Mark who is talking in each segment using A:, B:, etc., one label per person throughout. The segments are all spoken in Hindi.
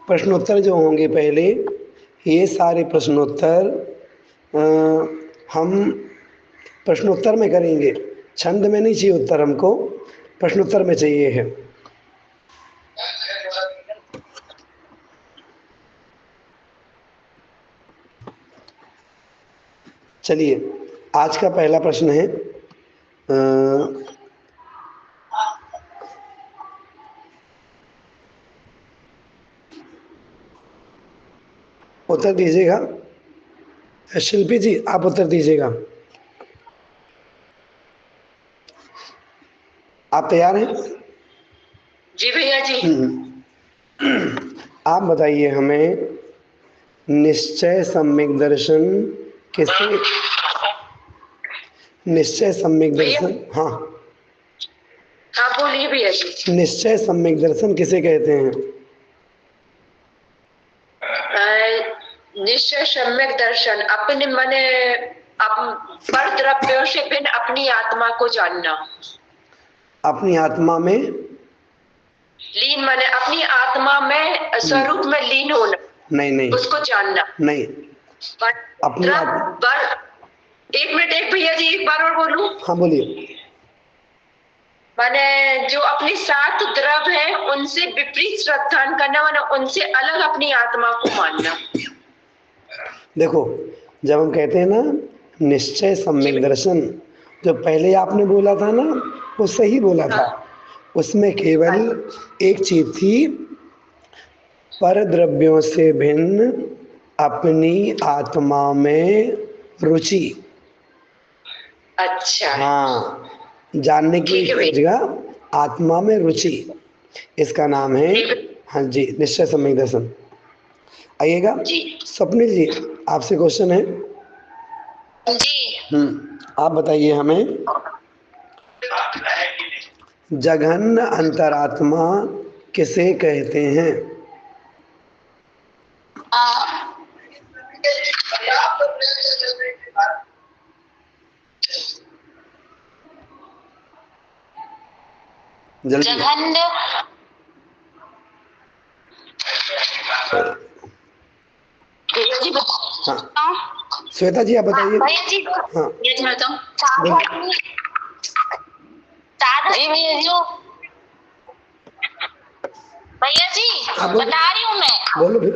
A: प्रश्नोत्तर जो होंगे पहले, ये सारे प्रश्नोत्तर हम प्रश्नोत्तर में करेंगे। छंद में नहीं चाहिए उत्तर, हमको प्रश्नोत्तर में चाहिए है। चलिए, आज का पहला प्रश्न है, उत्तर दीजिएगा। शिल्पी जी, आप उत्तर दीजिएगा। आप तैयार हैं?
B: जी भैया जी।
A: आप बताइए हमें, निश्चय सम्यक दर्शन किसे, निश्चय सम्यक दर्शन, हाँ
B: हाँ बोलिए भैया जी।
A: निश्चय सम्यक दर्शन किसे कहते हैं?
B: निश्चय सम्यक दर्शन अपने मने पर द्रव्यों से भिन्न अपनी आत्मा को जानना।
A: अपनी आत्मा में
B: लीन माने अपनी आत्मा में स्वरूप में लीन होना।
A: नहीं,
B: उसको जानना
A: नहीं, अपनी
B: एक मिनट, एक भैया जी, एक बार और बोलूं?
A: हाँ बोलिए।
B: माने जो अपने सात द्रव है उनसे विपरीत श्रद्धान करना, माने उनसे अलग अपनी आत्मा को मानना।
A: देखो, जब हम कहते हैं ना निश्चय सम्यक दर्शन, जो पहले आपने बोला था ना, वो सही बोला था। उसमें केवल एक चीज थी, पर द्रव्यों से भिन्न अपनी आत्मा में रुचि।
B: अच्छा,
A: हाँ, जानने की जगह आत्मा में रुचि, इसका नाम है, हाँ जी, निश्चय सम्यक दर्शन। आइएगा स्वप्निल जी, आपसे क्वेश्चन है जी। आप बताइए हमें, जघन्य अंतरात्मा किसे कहते हैं? जघन्य, हाँ श्वेता जी आप बताइए।
C: भैया जी,
A: हाँ
C: ये मैं बताऊं, भैया जी बता रही हूँ मैं।
A: बोलो फिर।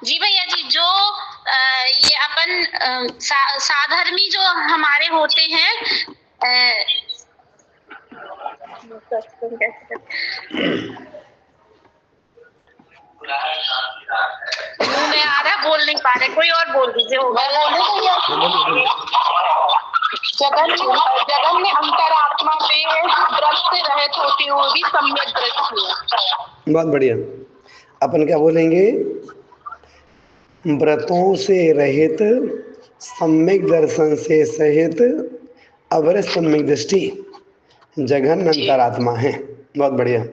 C: जी भैया जी, जो ये अपन साधर्मी जो हमारे होते हैं, मैं आ रहा, बोल नहीं पा रहे, कोई और बोल दीजिए।
B: जगन में अंतरात्मा में दृष्टि रहित होती हुई भी सम्यक दृष्टि है।
A: बहुत बढ़िया। अपन क्या बोलेंगे? व्रतों से रहित, सम्यक दर्शन से सहित, अवर सम्यक दृष्टि, जघन अंतरात्मा है। बहुत बढ़िया।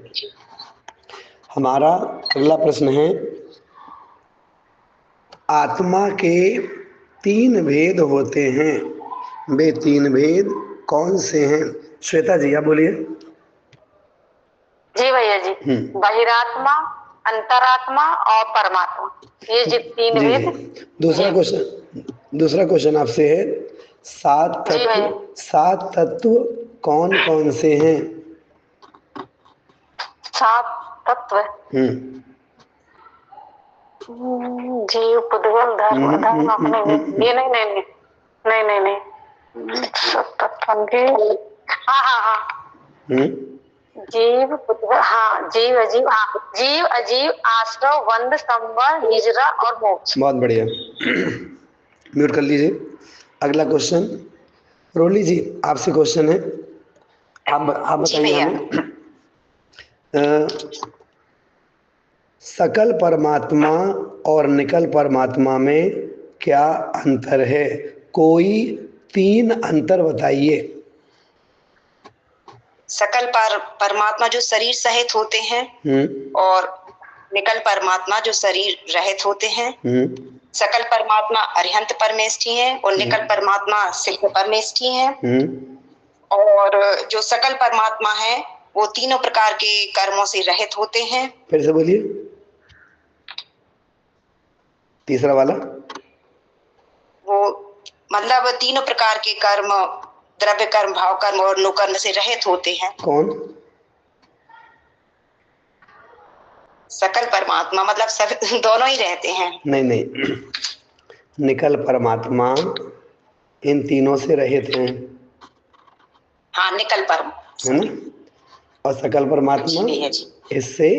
A: हमारा अगला प्रश्न है, आत्मा के तीन भेद होते हैं, वे तीन भेद कौन से हैं? श्वेता जी आप बोलिए।
D: जी भैया जी, बहिरात्मा, अंतरात्मा और परमात्मा, ये जो तीन भेद।
A: दूसरा क्वेश्चन आपसे है, सात तत्व कौन कौन से हैं?
D: सात तत्व जीव, पुद्गल, धर्म, अपने ये नहीं सब तत्व के, हाँ जीव, हाँ जीव अजीव, हाँ जीव अजीव, आश्रव, वंद, संवर, हिजरा और मोक्ष।
A: बहुत बढ़िया। म्यूट कर लीजिए। अगला क्वेश्चन, रोली जी आपसे क्वेश्चन है, आप बताइए हमें, सकल परमात्मा और निकल परमात्मा में क्या अंतर है? कोई तीन अंतर बताइए।
E: सकल परमात्मा जो शरीर सहित होते हैं, और निकल परमात्मा जो शरीर रहित होते हैं। सकल परमात्मा अरिहंत परमेष्ठी है और निकल परमात्मा सिद्ध परमेष्ठी है। और जो सकल परमात्मा है वो तीनों प्रकार के कर्मों से रहित होते हैं।
A: फिर से बोलिए तीसरा वाला।
E: वो मतलब तीनों प्रकार के कर्म, द्रव्य कर्म, भाव कर्म और नो कर्म से रहित होते हैं।
A: कौन?
E: सकल परमात्मा, मतलब सब दोनों ही रहते हैं।
A: नहीं नहीं, निकल परमात्मा इन तीनों से रहित हैं,
E: हाँ, निकल परम
A: है ना, और सकल परमात्मा
E: जी जी।
A: इससे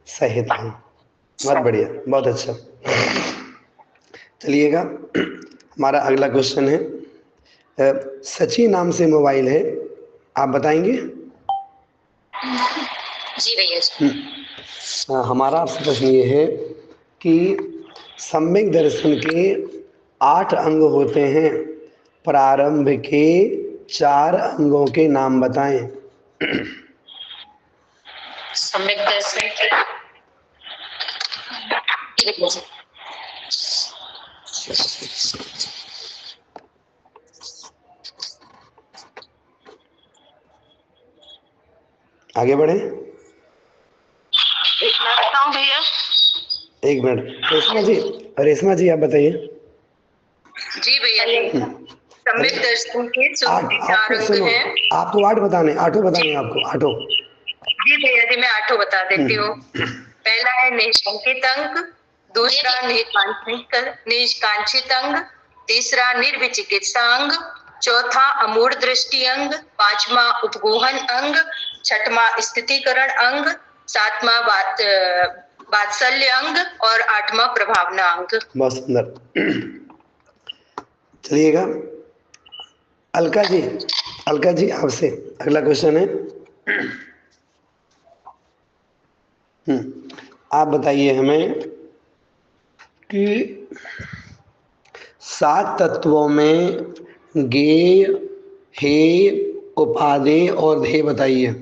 A: सहित हैं। बहुत बढ़िया, बहुत अच्छा। चलिएगा, हमारा अगला क्वेश्चन है। सची नाम से मोबाइल है, आप बताएंगे?
E: जी भैया जी।
A: हमारा आपसे प्रश्न ये है कि सम्यक दर्शन के 8 अंग होते हैं, प्रारंभ के 4 अंगों के नाम बताएं।
E: सम्यक दर्शन के
A: आगे बढ़े।
E: भैया।
A: एक मिनट, रेशमा जी आप बताइए।
E: जी भैया जी। सम्यक दर्शन के 4 अंग हैं।
A: आपको 8 बताने, 8 बताने आपको, 8।
E: जी भैया जी, मैं 8 बता देती हूँ। पहला है निशंकित अंग, दूसरा निष्कांक्षित अंग, तीसरा निर्विचिकित्सा अंग, चौथा अमूढ़ दृष्टि अंग, पांचवा उपगोहन अंग, छठवां स्थितिकरण अंग, सातवां वात्सल्य अंग और 8वां प्रभावना अंग।
A: बहुत सुंदर। चलिएगा, अलका जी आपसे अगला क्वेश्चन है। आप बताइए हमें कि 7 तत्वों में ज्ञेय, हेय, उपादेय और ध्येय बताइए।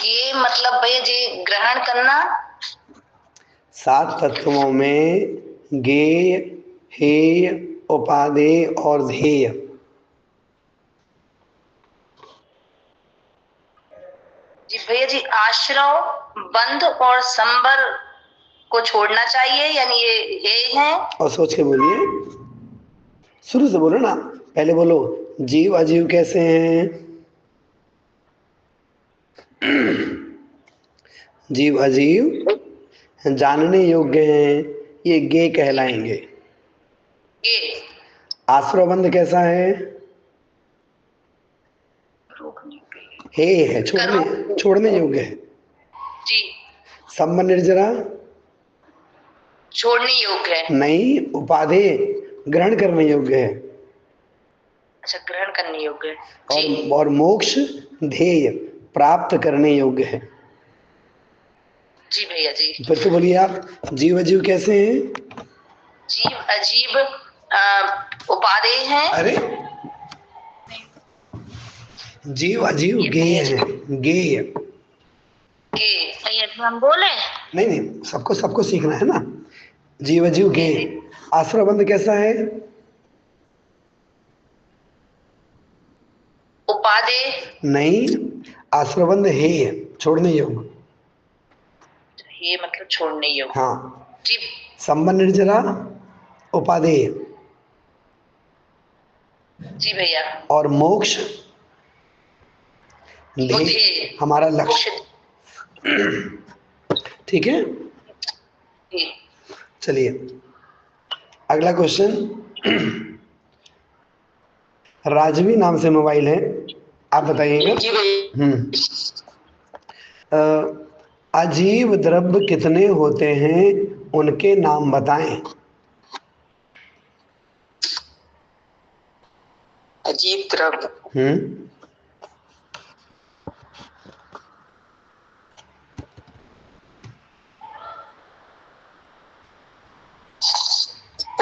E: ये मतलब भैया जी ग्रहण करना।
A: 7 तत्वों में ज्ञेय, हेय, उपादेय और ध्येय।
E: जी भैया जी, आश्रव, बंध और संबर को छोड़ना चाहिए, यानी ये है।
A: और सोच के बोलिए, शुरू से बोलो ना, पहले बोलो जीव अजीव कैसे हैं। जीव अजीव जानने योग्य हैं, ये ज्ञेय कहलाएंगे।
E: ये
A: आश्रवबंध कैसा है? हे है, छोड़ने योग्य है।
E: जी।
A: संबंध निर्जरा
E: छोड़ने योग्य है।
A: नहीं, उपाधेय ग्रहण करने योग्य है।
E: अच्छा, ग्रहण करने योग्य है।
A: और मोक्ष ध्येय प्राप्त करने योग्य है।
E: जी भैया जी।
A: फिर से बोलिए आप, जीव अजीव कैसे हैं?
E: जीव अजीब उपादेय हैं।
A: अरे जीव अजीव ज्ञेय है, ज्ञेय।
E: हम बोले
A: नहीं, सबको सीखना है ना। जीव अजीव ज्ञेय। आश्रवबंध कैसा है?
E: उपादेय
A: नहीं, आश्रवबंध हेय, छोड़ने योग्य।
E: ये मतलब छोड़ने योग्य।
A: हाँ
E: जी।
A: संबंध निर्जरा उपादेय।
E: जी भैया।
A: और मोक्ष ध्येय हमारा लक्ष्य। ठीक है।
E: जी।
A: चलिए अगला क्वेश्चन। राजवी नाम से मोबाइल है, आप बताइएगा। अजीव द्रव्य कितने होते हैं, उनके नाम बताएं।
E: अजीब द्रव्य।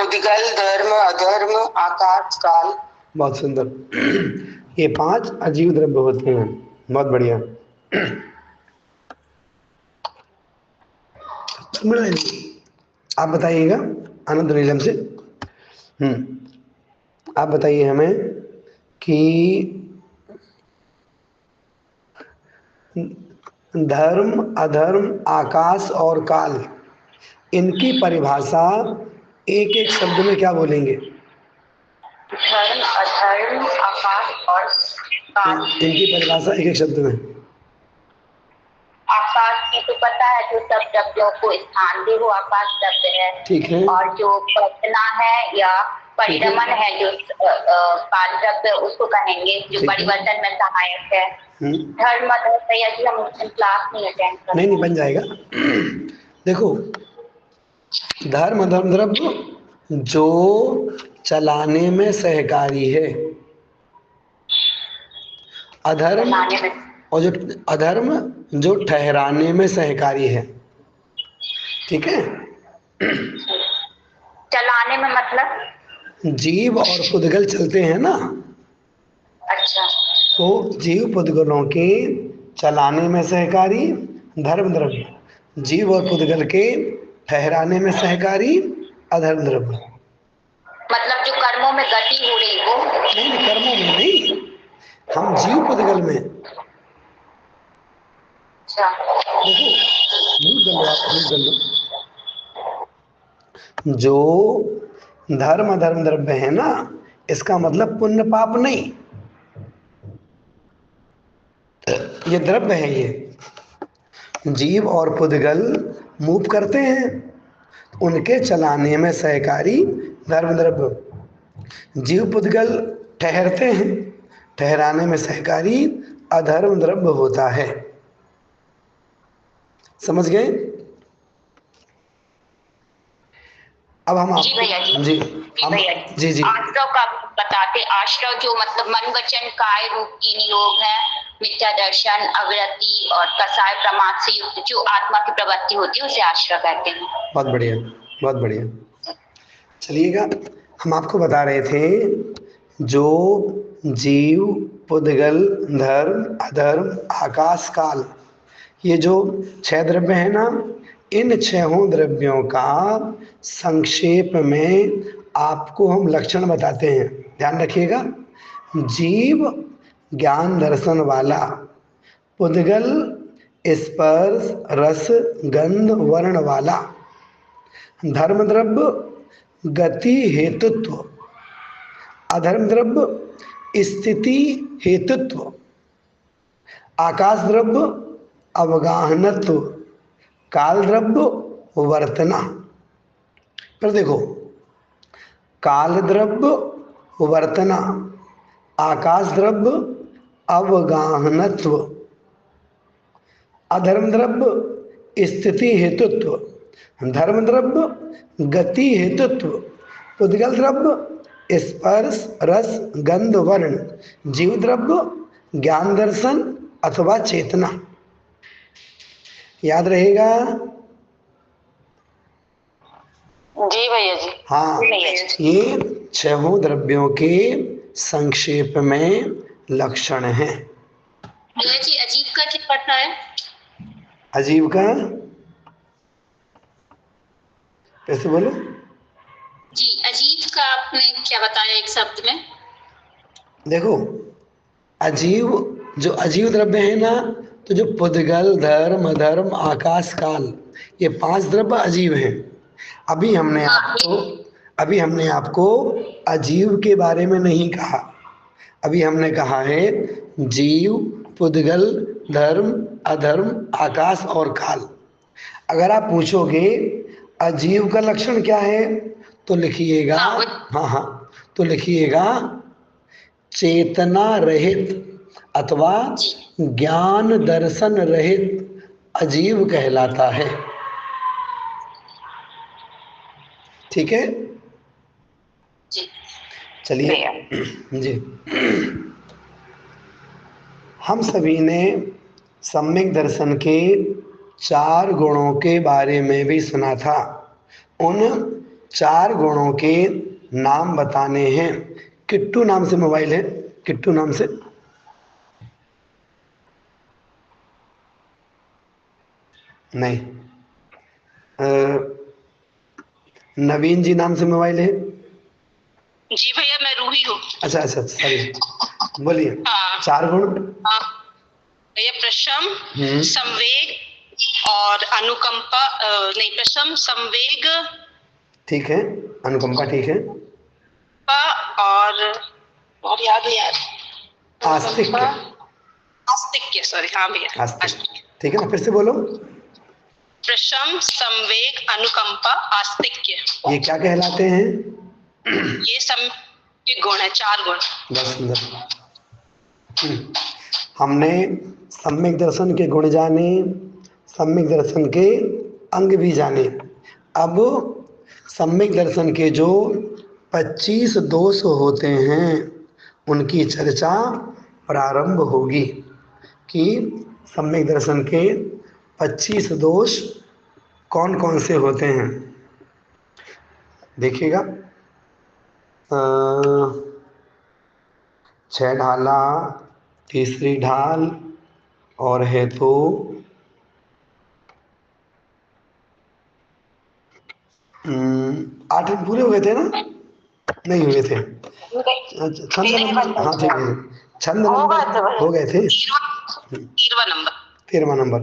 E: उद्गल, धर्म, अधर्म, आकाश, काल। बहुत सुंदर।
A: ये 5 अजीव द्रव्य होते हैं। बहुत बढ़िया। आप बताइएगा आनंद नीलम से। आप बताइए हमें कि धर्म, अधर्म, आकाश और काल, इनकी परिभाषा एक एक शब्द में क्या बोलेंगे?
D: धर्म, अधर्म, आकाश और काल।
A: इनकी परिभाषा एक एक शब्द में।
D: आकाश की तो पता है, जो सब शब्दों को स्थान दे वो आकाश शब्द है।
A: ठीक है।
D: और जो परिवर्तना है या परिणमन है, जो काल शब्द उसको कहेंगे, जो परिवर्तन में सहायक है। धर्म, अधर्म, या जी हम क्लास नहीं अटेंड कर।
A: नहीं बन जाएगा। देखो, धर्म, अधर्म, द्रव्य जो चलाने में सहकारी है, अधर्म, और जो अधर्म जो ठहराने में सहकारी है। ठीक है।
D: चलाने में मतलब
A: जीव और पुद्गल चलते हैं ना,
D: अच्छा,
A: तो जीव पुद्गलों के चलाने में सहकारी धर्म द्रव्य, जीव और पुद्गल के ठहराने में सहकारी अधर्म द्रव्य।
D: मतलब जो कर्मों में गति हो रही वो
A: नहीं, कर्मों में नहीं, हम जीव पुद्गल में।
D: अच्छा,
A: देखो, म्यूट कर लो आप, म्यूट कर लो। जो धर्म अधर्म द्रव्य है ना, इसका मतलब पुण्य पाप नहीं, ये द्रव्य है। ये जीव और पुद्गल मूव करते हैं, उनके चलाने में सहकारी धर्म द्रव्य। जीव पुद्गल ठहरते हैं, ठहराने में सहकारी अधर्म द्रव्य होता है। समझ गए? अब हम
D: जी भैया जी,
A: जी
D: हम
A: जी जी
D: आश्रव का बताते। आश्रव जो मतलब मन वचन काय रूप की नियोग है, मिथ्या दर्शन, अविरति और कसाय प्रमाद से युक्त जो आत्मा की प्रवृत्ति होती है उसे आश्रव कहते हैं।
A: बहुत बढ़िया, बहुत बढ़िया। चलिएगा, हम आपको बता रहे थे जो जीव, पुद्गल, धर्म, अधर्म, आकाश, काल, ये जो 6 द्रव्य है ना, इन 6 द्रव्यों का संक्षेप में आपको हम लक्षण बताते हैं। ध्यान रखिएगा। जीव ज्ञान दर्शन वाला, पुद्गल स्पर्श रस गंध वर्ण वाला, धर्म द्रव्य गति हेतुत्व, अधर्म द्रव्य स्थिति हेतुत्व, आकाश द्रव्य अवगाहनत्व, काल द्रव्य वर्तना। पर देखो, काल द्रव्य वर्तना, आकाश द्रव्य अवगाहनत्व, अधर्म द्रव्य स्थिति हेतुत्व, धर्म द्रव्य गति हेतुत्व, पुद्गल द्रव्य स्पर्श रस गंध वर्ण, जीव द्रव्य ज्ञान दर्शन अथवा चेतना। याद रहेगा?
D: जी भैया जी।
A: हाँ, ये 6 द्रव्यों के संक्षेप में लक्षण हैं।
C: भैया जी अजीब का क्या पढ़ना है?
A: अजीब का कैसे बोलो?
C: जी अजीब का आपने क्या बताया एक शब्द में?
A: देखो, अजीव, जो अजीव द्रव्य है ना, तो जो पुद्गल, धर्म, अधर्म, आकाश, काल, ये 5 द्रव्य अजीव हैं। अभी हमने आपको अजीव के बारे में नहीं कहा। अभी हमने कहा है जीव, पुद्गल, धर्म, अधर्म, आकाश और काल। अगर आप पूछोगे अजीव का लक्षण क्या है, तो लिखिएगा, हाँ, तो लिखिएगा चेतना रहित अथवा ज्ञान दर्शन रहित अजीव कहलाता है। ठीक है? चलिए जी, हम सभी ने सम्यक दर्शन के 4 गुणों के बारे में भी सुना था। उन 4 गुणों के नाम बताने हैं। किट्टू नाम से मोबाइल है, किट्टू नाम से। नहीं, नवीन जी नाम से मोबाइल है।
C: जी भैया मैं रूही हूँ।
A: अच्छा अच्छा, सॉरी, बोलिए।
C: हाँ।
A: 4 गुण।
C: ये प्रशम,
A: हम्म।
C: संवेग और अनुकंपा, नहीं, प्रशम, संवेग,
A: ठीक है, अनुकंपा ठीक है।
C: और याद है यार,
A: आस्तिक्य।
C: आस्तिक्य, सॉरी, हाँ भैया,
A: आस्तिक्य, ठीक है ना, फिर से बोलो।
C: प्रशम, संवेग, अनुकंपा, आस्तिक्य,
A: ये क्या कहलाते हैं?
C: ये सम के गुण है, 4 गुण।
A: बहुत सुंदर। हमने सम्यक दर्शन के गुण जाने, सम्यक दर्शन के अंग भी जाने। अब सम्यक दर्शन के जो 25 दोष होते हैं उनकी चर्चा प्रारंभ होगी कि सम्यक दर्शन के 25 दोष कौन कौन से होते हैं। देखिएगा, 6 ढाला, तीसरी ढाल और है तो 8 पूरे हो गए थे ना? नहीं हुए थे। छंद नंबर, हाँ ठीक है, छंद नंबर हो गए थे।
C: 13वां नंबर।
A: 13वां नंबर।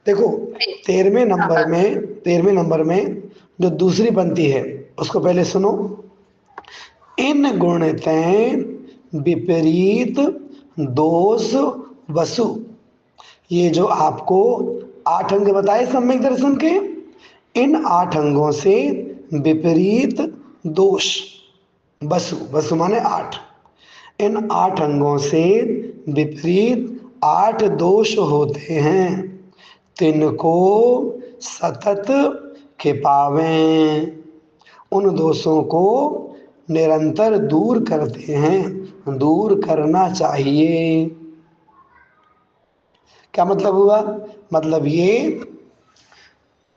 A: देखो, 13वें नंबर में जो दूसरी पंक्ति है उसको पहले सुनो। इन गुणतें विपरीत दोष वसु। ये जो आपको 8 अंग बताए सम्यक दर्शन के, इन 8 अंगों से विपरीत दोष, वसु, वसु माने 8, इन 8 अंगों से विपरीत 8 दोष होते हैं, तिनको सतत खिपावें। उन दोषों को निरंतर दूर करते हैं, दूर करना चाहिए। क्या मतलब हुआ? मतलब ये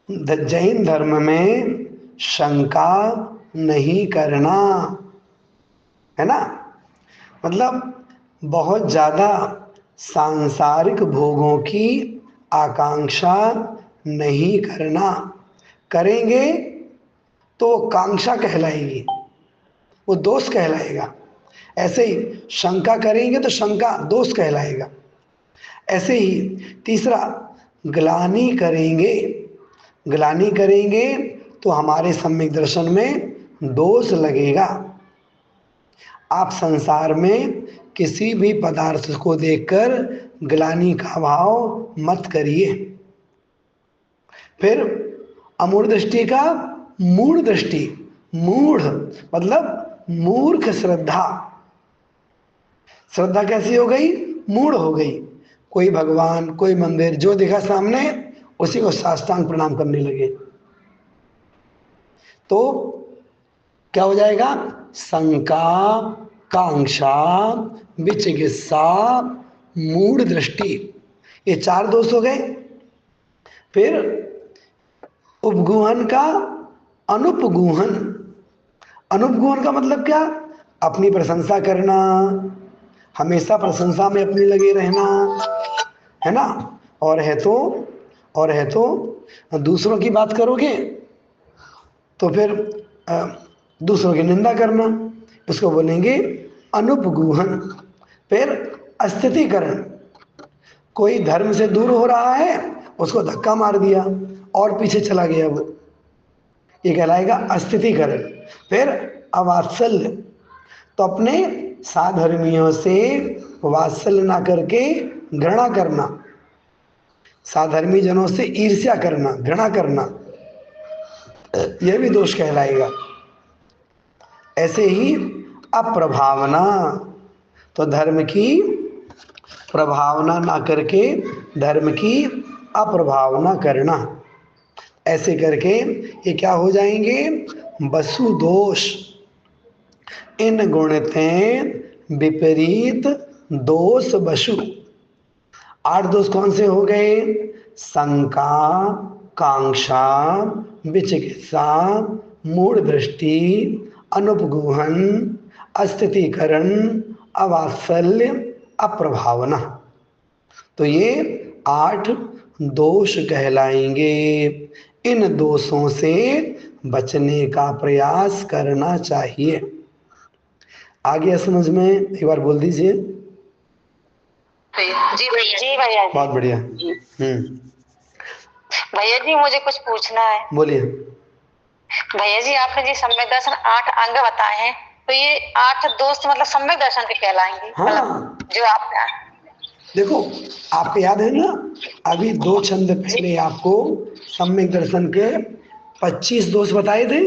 A: जैन धर्म में शंका नहीं करना है ना। मतलब बहुत ज़्यादा सांसारिक भोगों की आकांक्षा नहीं करना। करेंगे तो कांक्षा कहलाएगी, वो दोष कहलाएगा। ऐसे ही शंका करेंगे तो शंका दोष कहलाएगा। ऐसे ही तीसरा, ग्लानि करेंगे, ग्लानि करेंगे तो हमारे सम्यक दर्शन में दोष लगेगा। आप संसार में किसी भी पदार्थ को देखकर ग्लानि का भाव मत करिए। फिर अमूढ़ दृष्टि का मूढ़ दृष्टि, मूढ़ मतलब मूर्ख श्रद्धा। श्रद्धा कैसी हो गई? मूढ़ हो गई। कोई भगवान, कोई मंदिर, जो दिखा सामने उसी को साष्टांग प्रणाम करने लगे तो क्या हो जाएगा? शंका, कांक्षा, विचिकित्सा, मूढ़ दृष्टि, ये 4 दोष हो गए। फिर उपगूहन का अनुपगूहन। अनुपगूहन का मतलब क्या? अपनी प्रशंसा करना, हमेशा प्रशंसा में अपनी लगे रहना, है ना। और है तो दूसरों की बात करोगे तो फिर दूसरों की निंदा करना, उसको बोलेंगे अनुपगूहन। फिर अस्थितिकरण, कोई धर्म से दूर हो रहा है, उसको धक्का मार दिया और पीछे चला गया वो, ये कहलाएगा अस्थितिकरण। फिर अवात्सल्य, तो अपने साधर्मियों से वात्सल्य ना करके घृणा करना, साधर्मी जनों से ईर्ष्या करना, घृणा करना, यह भी दोष कहलाएगा। ऐसे ही अप्रभावना, तो धर्म की प्रभावना ना करके धर्म की अप्रभावना करना, ऐसे करके ये क्या हो जाएंगे? वसु दोष। इन गुणतें विपरीत दोष वसु। 8 दोष कौन से हो गए? शंका, कांक्षा, विचिकित्सा, मूढ़ दृष्टि, अनुपगूहन, अस्थितिकरण, अवात्सल्य, अप्रभावना। तो ये 8 दोष कहलाएंगे। इन दोषों से बचने का प्रयास करना चाहिए। आ गया समझ में? एक बार बोल दीजिए।
F: जी भैया जी।
A: बहुत बढ़िया।
F: भैया जी मुझे कुछ पूछना है।
A: बोलिए।
F: भैया जी आपने जी सम्यक दर्शन 8 अंग बताए हैं, तो ये 8 दोस्त मतलब सम्यक दर्शन के कहलाएंगे?
A: हाँ।
F: मतलब जो आपने
A: देखो, आपको याद है ना, अभी 2 छंद पहले आपको सम्यक दर्शन के 25 दोष बताए थे।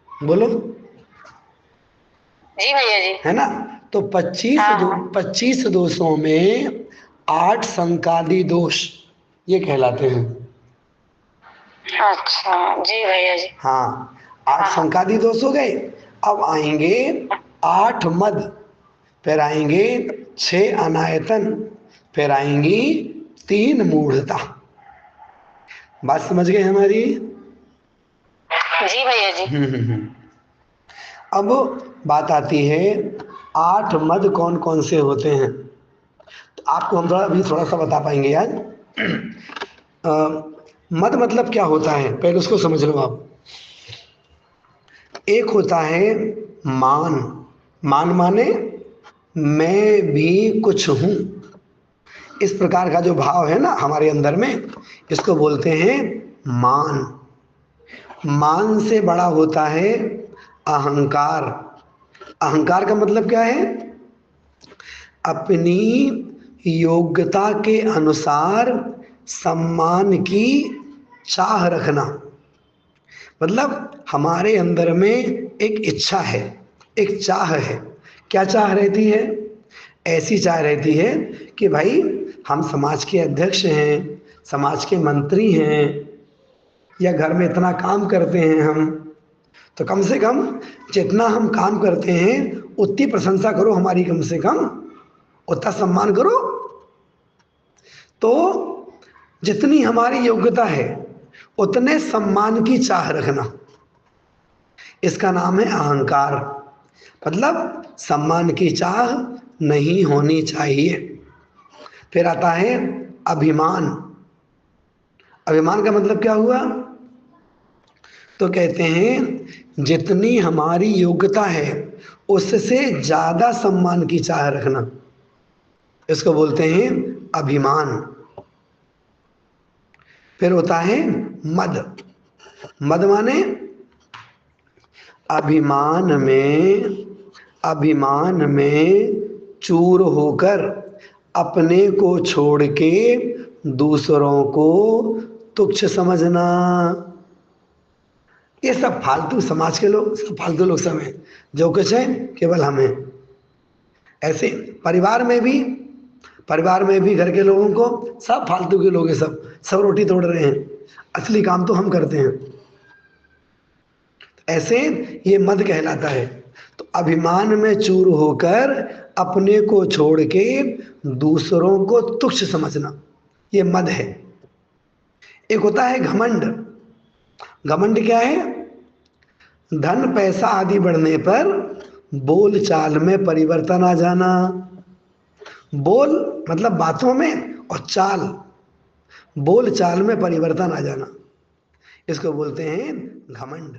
A: बोलो।
F: जी भैया जी।
A: है ना? तो 25 दोषों में 8 संकादी दोष ये कहलाते हैं।
F: अच्छा जी भैया जी।
A: हाँ, 8 संकादी दोष हो गए। अब आएंगे 8 मद, फिर आएंगे 6 अनायतन, फिर आएंगी 3 मूढ़ता। बात समझ गए हमारी?
F: जी भैया जी।
A: अब बात आती है 8 मद कौन कौन से होते हैं। तो आपको हम थोड़ा सा बता पाएंगे यार। मद मतलब क्या होता है, पहले उसको समझ लो आप। एक होता है मान। मान माने मैं भी कुछ हूं, इस प्रकार का जो भाव है ना हमारे अंदर में, इसको बोलते हैं मान। मान से बड़ा होता है अहंकार। अहंकार का मतलब क्या है? अपनी योग्यता के अनुसार सम्मान की चाह रखना। मतलब हमारे अंदर में एक इच्छा है, एक चाह है। क्या चाह रहती है? ऐसी चाह रहती है कि भाई हम समाज के अध्यक्ष हैं, समाज के मंत्री हैं, या घर में इतना काम करते हैं हम, तो कम से कम जितना हम काम करते हैं उतनी प्रशंसा करो हमारी, कम से कम उतना सम्मान करो। तो जितनी हमारी योग्यता है उतने सम्मान की चाह रखना, इसका नाम है अहंकार। मतलब सम्मान की चाह नहीं होनी चाहिए। फिर आता है अभिमान। अभिमान का मतलब क्या हुआ? तो कहते हैं जितनी हमारी योग्यता है उससे ज्यादा सम्मान की चाह रखना, इसको बोलते हैं अभिमान। फिर होता है मद। मद माने अभिमान में चूर होकर अपने को छोड़ के दूसरों को तुच्छ समझना। ये सब फालतू समाज के लोग, सब फालतू लोग सब हैं, जो कुछ है केवल हम हैं। ऐसे परिवार में भी घर के लोगों को सब फालतू के लोग हैं, सब रोटी तोड़ रहे हैं, असली काम तो हम करते हैं। ऐसे ये मद कहलाता है। तो अभिमान में चूर होकर अपने को छोड़ के दूसरों को तुच्छ समझना, ये मद है। एक होता है घमंड। घमंड क्या है? धन पैसा आदि बढ़ने पर बोल चाल में परिवर्तन आ जाना। बोल मतलब बातों में, और चाल, बोल चाल में परिवर्तन आ जाना, इसको बोलते हैं घमंड।